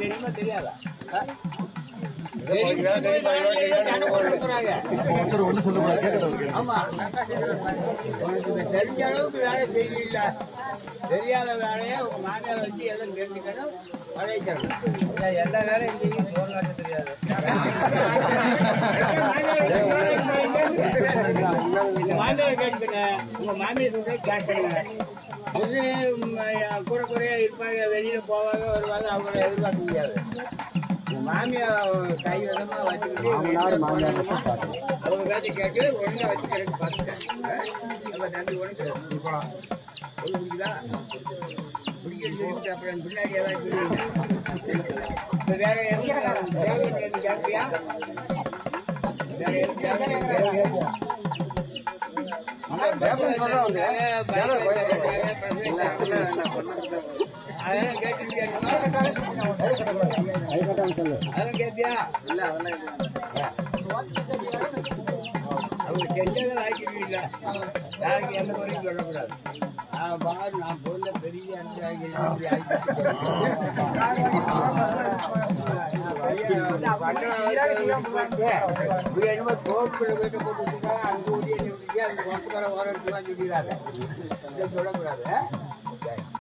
தெரியுமா தெரியாதா? ஆமா, தெரிஞ்ச அளவுக்கு வேலை செய்யல. தெரியாத வேலையை உங்க மாமியார வச்சு எதுவும் தெரிஞ்சுக்கணும், வளைக்கணும். எல்லா வேலையும் தெரியாது. மாமியார் கேட்குங்க, உங்க மாமியார் கேட்குங்க. கூட குறையா இருப்பாங்க, வெளியில போவாங்க வருவாங்க, அவங்கள எதிர்பார்க்க முடியாது. மாமியார் கை விதமா வச்சுக்கிட்டு அவங்க வேலை கேட்டு ஒழுங்கா வச்சுக்கிறதுக்கு பார்த்துட்டேன். நம்ம தம்பி ஒன்று புரியுதா? பிடிக்கிறது அப்புறம் பின்னாடி ஏதாவது வேற எதுவும் தேவைன்னு கேட்பியா? வேற எதுவும் தேவையா? அதெல்லாம் கேட்டியா? இல்ல அதெல்லாம் அவங்க செஞ்சதை ஆக்கிடுவீங்க. யாருக்கு எந்த குறையும் சொல்லக்கூடாது. பாரு, நான் போல பெரிய என்னமோ கோப்புல வீட்டை போட்டு அங்கே ஊதிய அந்த கொண்டு வர ஓரம் சொல்லக்கூடாது.